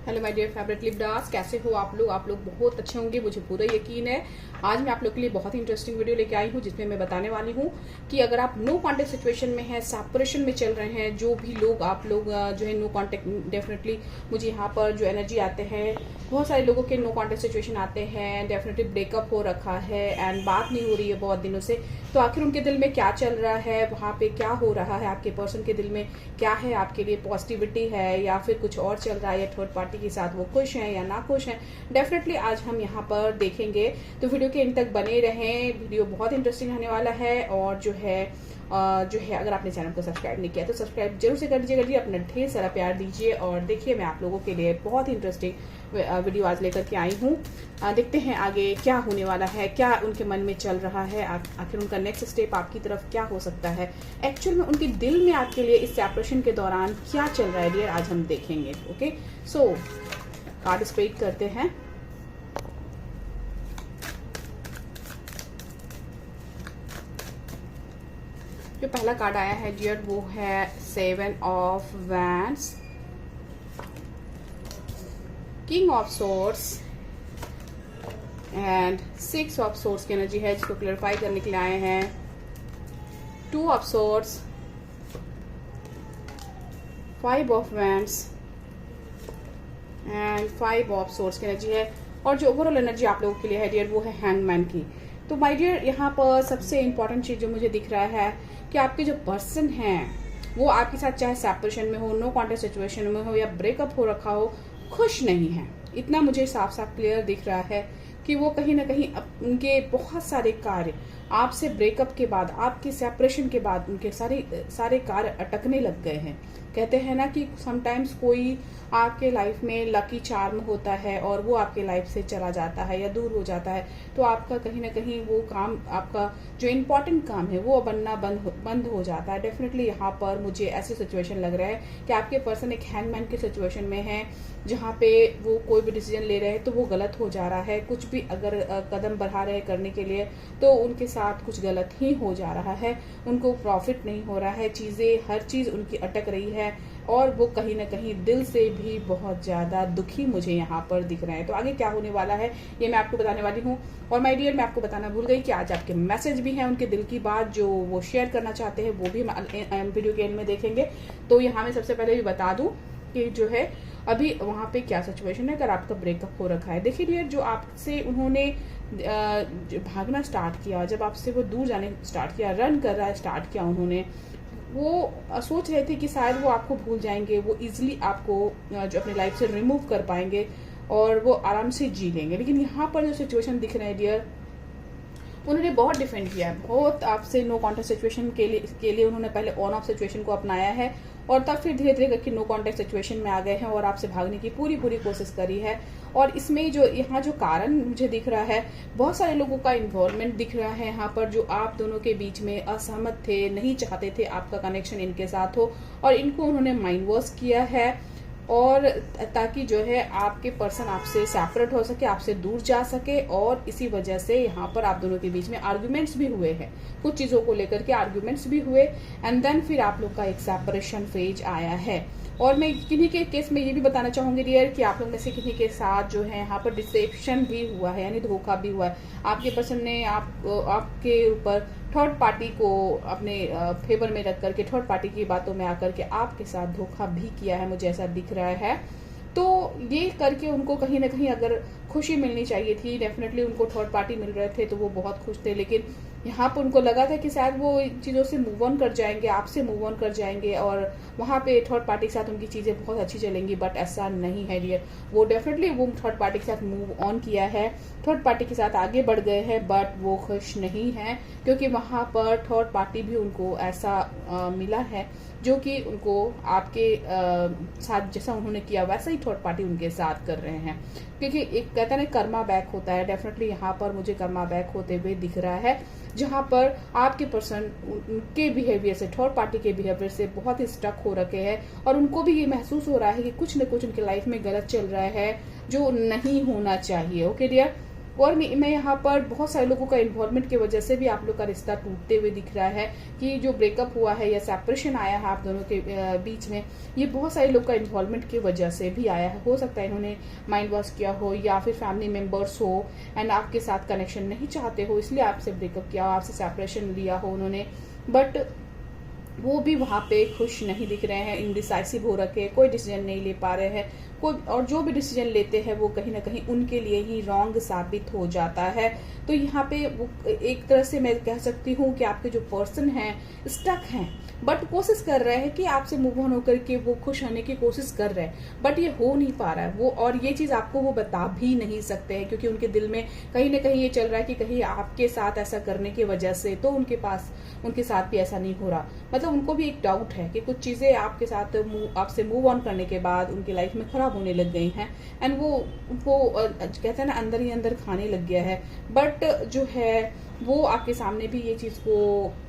Hello my dear favourite लिपडास, कैसे हो आप लोग बहुत अच्छे होंगे, मुझे पूरा यकीन है। आज मैं आप लोग के लिए बहुत ही इंटरेस्टिंग वीडियो लेके आई हूँ जिसमें मैं बताने वाली हूँ कि अगर आप नो कांटेक्ट सिचुएशन में हैं, सेपरेशन में चल रहे हैं, जो भी लोग आप लोग जो है नो कांटेक्ट, डेफिनेटली मुझे यहाँ पर जो एनर्जी आते हैं, बहुत सारे लोगों के नो कांटेक्ट सिचुएशन आते हैं, डेफिनेटली ब्रेकअप हो रखा है एंड बात नहीं हो रही है बहुत दिनों से। तो आखिर उनके दिल में क्या चल रहा है, वहाँ पे क्या हो रहा है, आपके पर्सन के दिल में क्या है, आपके लिए पॉजिटिविटी है या फिर कुछ और चल रहा है, या थर्ड पार्टी के साथ वो खुश हैं या ना खुश हैं, डेफिनेटली आज हम यहाँ पर देखेंगे। तो वीडियो के एंड तक बने रहें, वीडियो बहुत इंटरेस्टिंग रहने वाला है। और जो है अगर आपने चैनल को सब्सक्राइब नहीं किया तो सब्सक्राइब जरूर से कर दीजिएगा, अपना ढेर सारा प्यार दीजिए। और देखिए, मैं आप लोगों के लिए बहुत ही इंटरेस्टिंग वीडियो आज लेकर के आई हूँ। देखते हैं आगे क्या होने वाला है, क्या उनके मन में चल रहा है, आखिर उनका नेक्स्ट स्टेप आपकी तरफ क्या हो सकता है, एक्चुअल में उनके दिल में आपके लिए इस सेपरेशन के दौरान क्या चल रहा है डियर, आज हम देखेंगे। ओके, सो कार्ड स्प्रेड करते हैं। जो पहला कार्ड आया है डियर वो है 7 of wands, king of swords and 6 of swords की एनर्जी है जिसको क्लैरिफाई करने के लिए आए हैं। 2 of swords, 5 of wands and 5 of swords की एनर्जी है। और जो ओवरऑल एनर्जी आप लोगों के लिए है डियर वो है हैंगमैन की। तो माय डियर, यहाँ पर सबसे इंपॉर्टेंट चीज जो मुझे दिख रहा है कि आपके जो पर्सन हैं वो आपके साथ चाहे सेपरेशन में हो, नो कॉन्टेक्ट सिचुएशन में हो या ब्रेकअप हो रखा हो, खुश नहीं है। इतना मुझे साफ साफ क्लियर दिख रहा है कि वो कहीं ना कहीं उनके बहुत सारे कार्य आपसे ब्रेकअप के बाद, आपके सेपरेशन के बाद उनके सारे कार्य अटकने लग गए हैं। कहते हैं ना कि समटाइम्स कोई आपके लाइफ में लकी चार्म होता है और वो आपके लाइफ से चला जाता है या दूर हो जाता है, तो आपका कहीं ना कहीं वो काम, आपका जो इम्पोर्टेंट काम है वो बनना बंद हो जाता है। डेफिनेटली यहाँ पर मुझे ऐसी सिचुएशन लग रहा है कि आपके पर्सन एक हैंगमैन की सिचुएशन में है, जहाँ पे वो कोई भी डिसीजन ले रहे हैं तो वो गलत हो जा रहा है। कुछ भी अगर कदम बढ़ा रहे हैं करने के लिए तो उनके साथ कुछ गलत ही हो जा रहा है, उनको प्रॉफिट नहीं हो रहा है, हर चीज उनकी अटक रही है और वो कहीं ना कहीं दिल से भी बहुत ज्यादा दुखी मुझे यहाँ पर दिख रहे हैं। तो आगे क्या होने वाला है ये मैं आपको बताने वाली हूँ। और माय डियर, मैं आपको बताना भूल गई कि आज आपके मैसेज भी हैं, उनके दिल की बात जो वो शेयर करना चाहते हैं वो भी हम वीडियो के एंड में देखेंगे। तो यहाँ मैं सबसे पहले भी बता दूं कि जो है अभी वहाँ पे क्या सिचुएशन है अगर आपका ब्रेकअप हो रखा है। देखिए डियर, जो आपसे उन्होंने भागना स्टार्ट किया, जब आपसे वो दूर जाने स्टार्ट किया, रन कर रहा है स्टार्ट किया उन्होंने, वो सोच रहे थे कि शायद वो आपको भूल जाएंगे, वो इजिली आपको जो अपनी लाइफ से रिमूव कर पाएंगे और वो आराम से जी लेंगे। लेकिन यहाँ पर जो सिचुएशन दिख रहे हैं डियर, उन्होंने बहुत डिफेंड किया है, बहुत आपसे नो कॉन्टेक्ट सिचुएशन के लिए उन्होंने पहले ऑन ऑफ सिचुएशन को अपनाया है और तब फिर धीरे धीरे करके नो कॉन्टेक्ट सिचुएशन में आ गए हैं और आपसे भागने की पूरी कोशिश करी है। और इसमें जो यहाँ जो कारण मुझे दिख रहा है, बहुत सारे लोगों का इन्वॉल्वमेंट दिख रहा है यहाँ पर, जो आप दोनों के बीच में असहमत थे, नहीं चाहते थे आपका कनेक्शन इनके साथ हो और इनको उन्होंने माइंड वॉश किया है और ताकि जो है आपके पर्सन आपसे सेपरेट हो सके, आपसे दूर जा सके। और इसी वजह से यहाँ पर आप दोनों के बीच में आर्ग्यूमेंट्स भी हुए हैं, कुछ चीजों को लेकर के आर्ग्यूमेंट्स भी हुए एंड देन फिर आप लोग का एक सेपरेशन फेज आया है। और मैं किन्हीं के केस में ये भी बताना चाहूंगी डियर कि आप लोग में से किन्हीं के साथ जो है यहाँ पर डिसेप्शन भी हुआ है, यानी धोखा भी हुआ है। आपके पर्सन ने आपके ऊपर थर्ड पार्टी को अपने फेवर में रख करके, थर्ड पार्टी की बातों में आकर के आपके साथ धोखा भी किया है, मुझे ऐसा दिख रहा है। तो ये करके उनको कहीं ना कहीं अगर खुशी मिलनी चाहिए थी, डेफिनेटली उनको थर्ड पार्टी मिल रहे थे तो वो बहुत खुश थे, लेकिन यहाँ पर उनको लगा था कि शायद वो इन चीज़ों से मूव ऑन कर जाएंगे, आपसे मूव ऑन कर जाएंगे और वहाँ पे थर्ड पार्टी के साथ उनकी चीज़ें बहुत अच्छी चलेंगी, बट ऐसा नहीं है डियर। वो डेफिनेटली वो थर्ड पार्टी के साथ मूव ऑन किया है, थर्ड पार्टी के साथ आगे बढ़ गए हैं, बट वो खुश नहीं है क्योंकि वहाँ पर थर्ड पार्टी भी उनको ऐसा मिला है जो कि उनको आपके साथ जैसा उन्होंने किया वैसा ही थर्ड पार्टी उनके साथ कर रहे हैं। क्योंकि एक कहता है ना कर्मा बैक होता है, डेफिनेटली यहाँ पर मुझे कर्मा बैक होते हुए दिख रहा है, जहाँ पर आपके पर्सन उनके बिहेवियर से, थर्ड पार्टी के बिहेवियर से बहुत ही स्टक हो रखे हैं और उनको भी ये महसूस हो रहा है कि कुछ न कुछ उनके लाइफ में गलत चल रहा है जो नहीं होना चाहिए। ओके डियर, और मैं यहाँ पर बहुत सारे लोगों का इन्वॉल्वमेंट की वजह से भी आप लोग का रिश्ता टूटते हुए दिख रहा है कि जो ब्रेकअप हुआ है या सेपरेशन आया है आप दोनों के बीच में, ये बहुत सारे लोग का इन्वॉल्वमेंट की वजह से भी आया है। हो सकता है इन्होंने माइंड वॉश किया हो या फिर फैमिली मेंबर्स हो एंड आपके साथ कनेक्शन नहीं चाहते हो, इसलिए आपसे ब्रेकअप किया हो, आपसे सेपरेशन लिया हो उन्होंने, बट वो भी वहाँ पे खुश नहीं दिख रहे हैं, इनडिसाइसिव हो रखे, कोई डिसीजन नहीं ले पा रहे हैं कोई, और जो भी डिसीजन लेते हैं वो कहीं ना कहीं उनके लिए ही रॉन्ग साबित हो जाता है। तो यहाँ पे वो एक तरह से मैं कह सकती हूँ कि आपके जो पर्सन हैं स्टक हैं, बट कोशिश कर रहे हैं कि आपसे मूव ऑन होकर के वो खुश होने की कोशिश कर रहे हैं, बट ये हो नहीं पा रहा है वो, और ये चीज आपको वो बता भी नहीं सकते हैं क्योंकि उनके दिल में कहीं ना कहीं ये चल रहा है कि कहीं आपके साथ ऐसा करने की वजह से तो उनके साथ भी ऐसा नहीं हो रहा। मतलब उनको भी एक डाउट है कि कुछ चीजें आपके साथ आपसे मूव ऑन करने के बाद उनकी लाइफ में खराब होने लग गई हैं एंड वो कहते हैं ना अंदर ही अंदर खाने लग गया है, बट जो है वो आपके सामने भी ये चीज को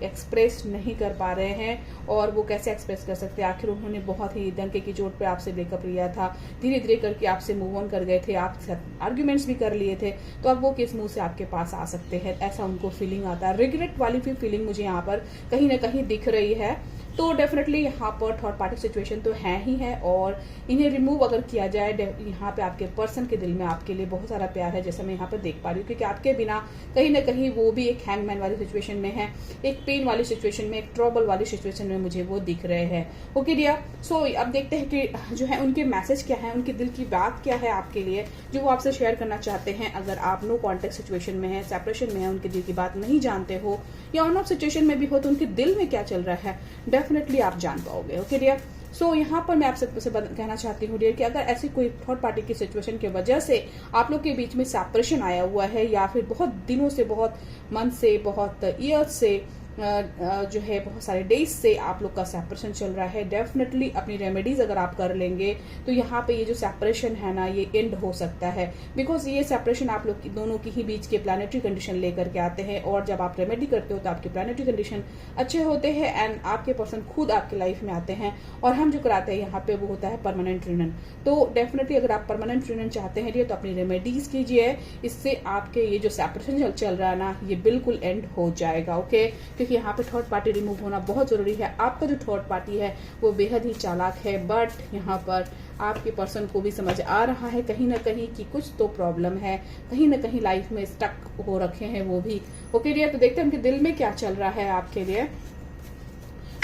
एक्सप्रेस नहीं कर पा रहे हैं। और वो कैसे एक्सप्रेस कर सकते हैं, आखिर उन्होंने बहुत ही डंके की चोट पे आपसे ब्रेकअप लिया था, धीरे धीरे करके आपसे मूव ऑन कर गए थे, आपके साथ आर्ग्यूमेंट्स भी कर लिए थे, तो अब वो किस मुंह से आपके पास आ सकते हैं, ऐसा उनको फीलिंग आता है। रिग्रेट वाली भी फीलिंग मुझे यहाँ पर कहीं ना कहीं दिख रही है। तो डेफिनेटली यहाँ पर थर्ड पार्टी सिचुएशन तो है ही है, और इन्हें रिमूव अगर किया जाए, यहाँ पे आपके पर्सन के दिल में आपके लिए बहुत सारा प्यार है, जैसा मैं यहाँ पर देख पा रही हूँ, क्योंकि आपके बिना कहीं ना कहीं वो भी एक हैंगमैन वाली सिचुएशन में है, एक पेन वाली सिचुएशन में, एक ट्रबल वाली सिचुएशन में मुझे वो दिख रहे हैं। ओके डियर, सो अब देखते हैं कि जो है उनके मैसेज क्या है, उनके दिल की बात क्या है आपके लिए, जो वो आपसे शेयर करना चाहते हैं। अगर आप नो कॉन्टेक्ट सिचुएशन में है, सेपरेशन में है, उनके दिल की बात नहीं जानते हो, या ऑन ऑफ सिचुएशन में भी हो, तो उनके दिल में क्या चल रहा है डेफिनेटली आप जान पाओगे। ओके डियर, सो यहाँ पर मैं आपसे कहना चाहती हूँ डियर कि अगर ऐसी कोई थर्ड पार्टी की सिचुएशन की वजह से आप लोग के बीच में सेपरेशन आया हुआ है, या फिर बहुत दिनों से, बहुत मंथ से, बहुत ईयर्स से, जो है बहुत सारे डेज से आप लोग का सेपरेशन चल रहा है, डेफिनेटली अपनी रेमेडीज अगर आप कर लेंगे तो यहाँ पे ये जो सेपरेशन है ना ये एंड हो सकता है। बिकॉज ये सेपरेशन आप लोग दोनों की ही बीच के प्लानिटरी कंडीशन लेकर के आते हैं, और जब आप रेमेडी करते हो तो आपके प्लानिटरी कंडीशन अच्छे होते हैं एंड आपके पर्सन खुद आपके लाइफ में आते हैं, और हम जो कराते हैं यहाँ पे वो होता है परमानेंट यूनियन। तो डेफिनेटली अगर आप परमानेंट यूनियन चाहते हैं तो अपनी रेमेडीज कीजिए, इससे आपके ये जो सेपरेशन चल रहा है ना ये बिल्कुल एंड हो जाएगा। ओके, क्योंकि यहाँ पे थर्ड पार्टी रिमूव होना बहुत जरूरी है। आपका जो थर्ड पार्टी है वो बेहद ही चालाक है, बट यहाँ पर आपके पर्सन को भी समझ आ रहा है कहीं ना कहीं कि कुछ तो प्रॉब्लम है, कहीं ना कहीं लाइफ में स्टक हो रखे हैं वो भी। ओके डियर, तो देखते हैं उनके दिल में क्या चल रहा है आपके लिए।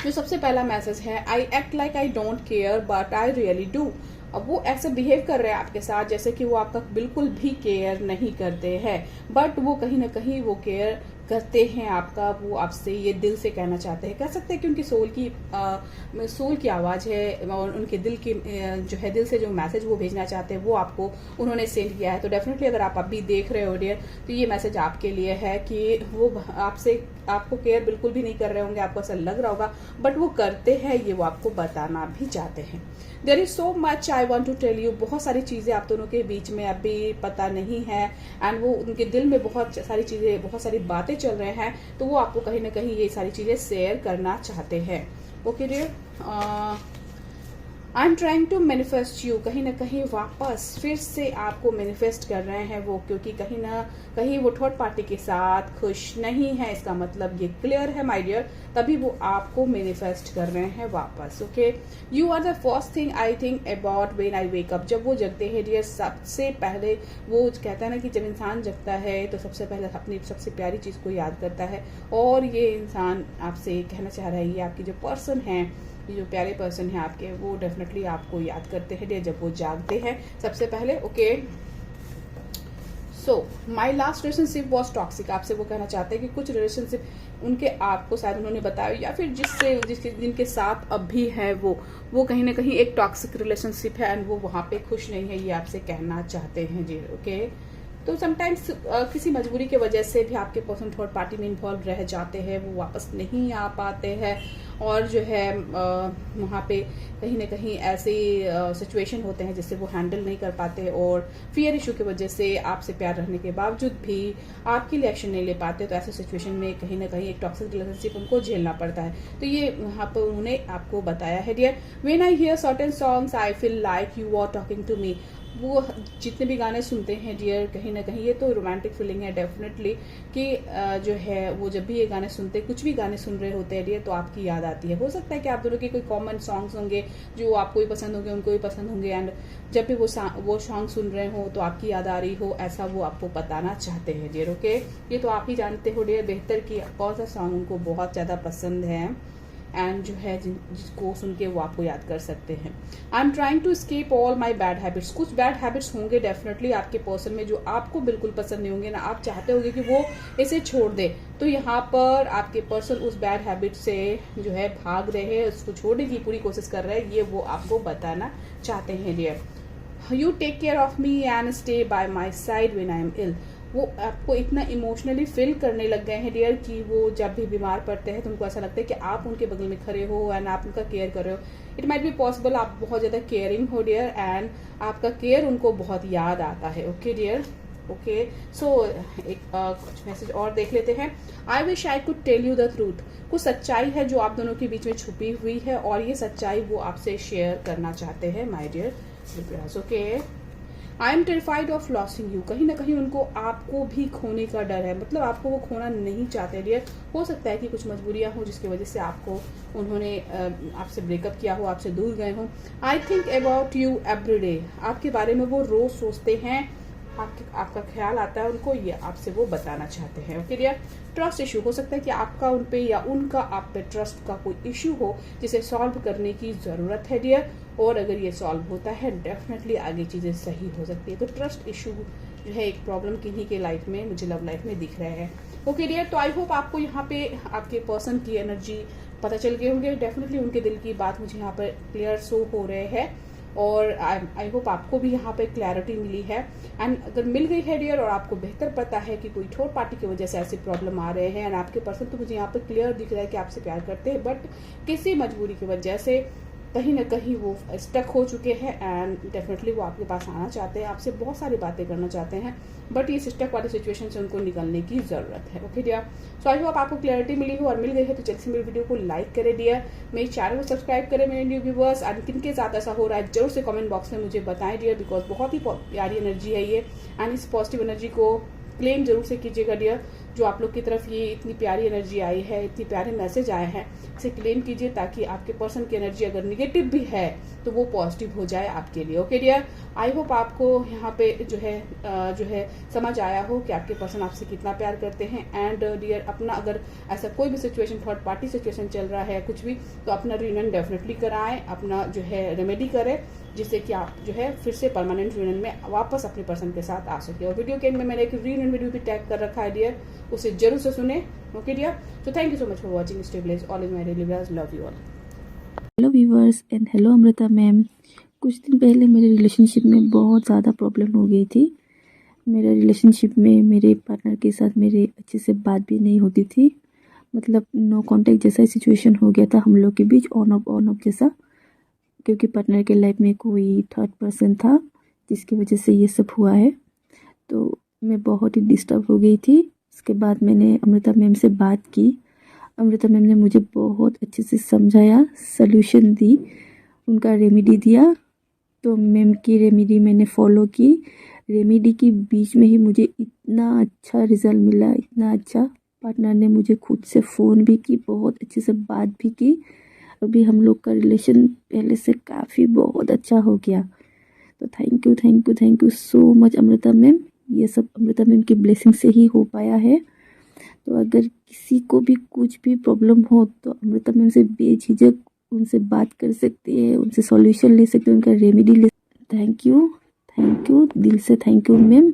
जो सबसे पहला मैसेज है, I act like I don't care but I really do. अब वो ऐसे बिहेव कर रहे हैं आपके साथ जैसे कि वो आपका बिल्कुल भी केयर नहीं करते हैं, बट वो कहीं ना कहीं वो केयर करते हैं आपका, वो आपसे ये दिल से कहना चाहते हैं, कह सकते हैं कि उनकी सोल की आवाज़ है, और उनके दिल की जो है दिल से जो मैसेज वो भेजना चाहते हैं वो आपको उन्होंने सेंड किया है। तो डेफिनेटली अगर आप अभी देख रहे हो डियर तो ये मैसेज आपके लिए है कि वो आपको केयर बिल्कुल भी नहीं कर रहे होंगे, आपको ऐसा लग रहा होगा, बट वो करते हैं, ये वो आपको बताना भी चाहते हैं। There is so much I want to tell you, बहुत सारी चीज़ें आप दोनों के बीच में अभी पता नहीं है, एंड वो उनके दिल में बहुत सारी चीज़ें, बहुत सारी बातें चल रहे हैं, तो वो आपको कहीं ना कहीं ये सारी चीज़ें शेयर करना चाहते हैं। Okay dear, I am trying to manifest you, कहीं ना कहीं वापस फिर से आपको मैनिफेस्ट कर रहे हैं वो, क्योंकि कहीं ना कहीं वो थर्ड पार्टी के साथ खुश नहीं है, इसका मतलब ये क्लियर है माय डियर, तभी वो आपको मैनिफेस्ट कर रहे हैं वापस। Okay, you are the first thing I think about when I wake up. जब वो जगते हैं डियर, सबसे पहले वो कहता है ना कि जब इंसान जगता है तो सबसे पहले अपनी सबसे प्यारी चीज़ को याद करता है, और ये इंसान आपसे कहना चाह रहा है, ये आपकी जो पर्सन है, ये जो प्यारे पर्सन है आपके, वो डेफिनेटली आपको याद करते हैं जब वो जागते हैं सबसे पहले। Okay, so my last relationship was toxic, आपसे वो कहना चाहते हैं कि कुछ रिलेशनशिप उनके आपको शायद उन्होंने बताया, या फिर जिनके साथ अब भी है वो कहीं ना कहीं एक टॉक्सिक रिलेशनशिप है एंड वो वहाँ पे खुश नहीं है, ये आपसे कहना चाहते हैं जी। ओके, तो समटाइम्स किसी मजबूरी की वजह से भी आपके पर्सन थर्ड पार्टी में इन्वॉल्व रह जाते हैं, वो वापस नहीं आ पाते हैं, और जो है वहाँ पे कहीं ना कहीं ऐसे सिचुएशन होते हैं जिससे वो हैंडल नहीं कर पाते और फियर इशू की वजह से आपसे प्यार रहने के बावजूद भी आपके लिए एक्शन नहीं ले पाते। तो ऐसे सिचुएशन में कहीं ना कहीं एक टॉक्सिक रिलेशनशिप उनको झेलना पड़ता है। तो ये वहाँ पर उन्होंने आपको बताया है dear. When I hear certain songs I feel like you are talking to me. वो जितने भी गाने सुनते हैं डियर, कहीं ना कहीं ये तो रोमांटिक फीलिंग है डेफिनेटली कि जो है वो जब भी ये गाने सुनते, कुछ भी गाने सुन रहे होते हैं डियर, तो आपकी याद आती है। हो सकता है कि आप दोनों के कोई कॉमन सॉन्ग्स होंगे जो आपको भी पसंद होंगे, उनको भी पसंद होंगे, एंड जब भी वो सॉन्ग सुन रहे हो तो आपकी याद आ रही हो, ऐसा वो आपको बताना चाहते हैं डियर। ओके, ये तो आप ही जानते हो डियर बेहतर कि कौन सा सॉन्ग उनको बहुत ज़्यादा पसंद है एंड जो है जिसको सुन के वो आपको याद कर सकते हैं। I am trying to escape all my bad habits. कुछ बैड हैबिट्स होंगे डेफिनेटली आपके पर्सन में जो आपको बिल्कुल पसंद नहीं होंगे ना, आप चाहते होंगे कि वो इसे छोड़ दे। तो यहाँ पर आपके पर्सन उस बैड हैबिट से जो है भाग रहे हैं, उसको छोड़ने की पूरी कोशिश कर रहे हैं, ये वो आपको बताना चाहते हैं dear. You take care of me and stay by my side when I am ill. वो आपको इतना इमोशनली फील करने लग गए हैं डियर कि वो जब भी बीमार पड़ते हैं तो उनको ऐसा लगता है कि आप उनके बगल में खड़े हो एंड आप उनका केयर कर रहे हो। इट माइट बी पॉसिबल आप बहुत ज़्यादा केयरिंग हो डियर एंड आपका केयर उनको बहुत याद आता है। ओके डियर, ओके सो एक कुछ मैसेज और देख लेते हैं। I wish I could tell you the truth. कुछ सच्चाई है जो आप दोनों के बीच में छुपी हुई है और ये सच्चाई वो आपसे शेयर करना चाहते हैं my dear. Okay, I am terrified of losing you. कहीं ना कहीं उनको आपको भी खोने का डर है, मतलब आपको वो खोना नहीं चाहते डियर। हो सकता है कि कुछ मजबूरियां हो जिसकी वजह से आपको उन्होंने आपसे ब्रेकअप किया हो, आपसे दूर गए हो। आई think about you every day. आपके बारे में वो रोज सोचते हैं, आपका ख्याल आता है उनको, ये आपसे वो बताना चाहते हैं। ओके डियर, ट्रस्ट इशू हो सकता है कि आपका उन पे या उनका आप पे ट्रस्ट का कोई इशू हो जिसे सॉल्व करने की ज़रूरत है डियर, और अगर ये सॉल्व होता है डेफिनेटली आगे चीज़ें सही हो सकती है। तो ट्रस्ट इशू जो है एक प्रॉब्लम किन्हीं के लाइफ में, मुझे लव लाइफ में दिख रहे हैं। ओके डियर, तो आई होप आपको यहाँ पे आपके पर्सन की एनर्जी पता चल गए होंगे। डेफिनेटली उनके दिल की बात मुझे यहाँ पर क्लियर शो हो रहे हैं और आई होप आपको भी यहाँ पे क्लैरिटी मिली है। एंड अगर मिल गई है डियर और आपको बेहतर पता है कि कोई थर्ड पार्टी की वजह से ऐसी प्रॉब्लम आ रहे हैं एंड आपके पर्सन तो मुझे यहाँ पे क्लियर दिख रहा है कि आपसे प्यार करते हैं, बट किसी मजबूरी की वजह से कहीं ना कहीं वो स्टक हो चुके हैं एंड डेफिनेटली वो आपके पास आना चाहते हैं, आपसे बहुत सारी बातें करना चाहते हैं, बट ये स्टक वाली सिचुएशन से उनको निकलने की ज़रूरत है। Okay dear, so I hope आपको क्लैरिटी मिली हो और मिल गई है तो जल्द से मेरी वीडियो को लाइक करें डियर, मेरे चैनल को सब्सक्राइब करें मेरे न्यू व्यूवर्स। एंड किन के साथ ऐसा हो रहा है जरूर से कमेंट बॉक्स में मुझे बताएं डियर, बिकॉज बहुत ही प्यारी एनर्जी है ये एंड इस पॉजिटिव एनर्जी को क्लेम जरूर से कीजिएगा डियर। जो आप लोग की तरफ ये इतनी प्यारी एनर्जी आई है, इतनी प्यारे मैसेज आए हैं, इसे क्लेम कीजिए ताकि आपके पर्सन की एनर्जी अगर निगेटिव भी है तो वो पॉजिटिव हो जाए आपके लिए। ओके डियर, आई होप आपको यहाँ पे जो है समझ आया हो कि आपके पर्सन आपसे कितना प्यार करते हैं। एंड डियर, अपना अगर ऐसा कोई भी सिचुएशन, थर्ड पार्टी सिचुएशन चल रहा है कुछ भी, तो अपना रीयूनियन डेफिनेटली कराएं, अपना जो है रेमेडी करें जिससे कि आप जो है फिर से परमानेंट रीयूनियन में वापस अपने पर्सन के साथ आ सके। और वीडियो के एंड में मैंने एक रीयूनियन वीडियो भी टैग कर रखा है डियर, उसे जरूर से सुने। Okay dear, so thank you so much for watching. Stay blessed. All is my daily viewers. Love you all. Hello viewers and hello Amrita ma'am. कुछ दिन पहले मेरे रिलेशनशिप में बहुत ज़्यादा प्रॉब्लम हो गई थी। मेरे रिलेशनशिप में मेरे पार्टनर के साथ मेरे अच्छे से बात भी नहीं होती थी, मतलब नो कांटेक्ट जैसा सिचुएशन हो गया था हम लोग के बीच, ऑन ऑफ जैसा, क्योंकि पार्टनर के लाइफ में कोई थर्ड पर्सन था जिसकी वजह से ये सब हुआ है। तो मैं बहुत ही डिस्टर्ब हो गई थी। उसके बाद मैंने अमृता मैम से बात की। अमृता मैम ने मुझे बहुत अच्छे से समझाया, सल्यूशन दी, उनका रेमेडी दिया। तो मैम की रेमेडी मैंने फॉलो की। रेमेडी के बीच में ही मुझे इतना अच्छा रिज़ल्ट मिला, इतना अच्छा। पार्टनर ने मुझे खुद से फ़ोन भी की, बहुत अच्छे से बात भी की। अभी हम लोग का रिलेशन पहले से काफ़ी बहुत अच्छा हो गया। तो thank you so much Amrita ma'am. ये सब अमृता मैम की ब्लेसिंग से ही हो पाया है। तो अगर किसी को भी कुछ भी प्रॉब्लम हो तो अमृता मैम से बेझिझक उनसे बात कर सकते हैं, उनसे सॉल्यूशन ले सकते हैं, उनका रेमेडी ले। थैंक यू दिल से थैंक यू मैम।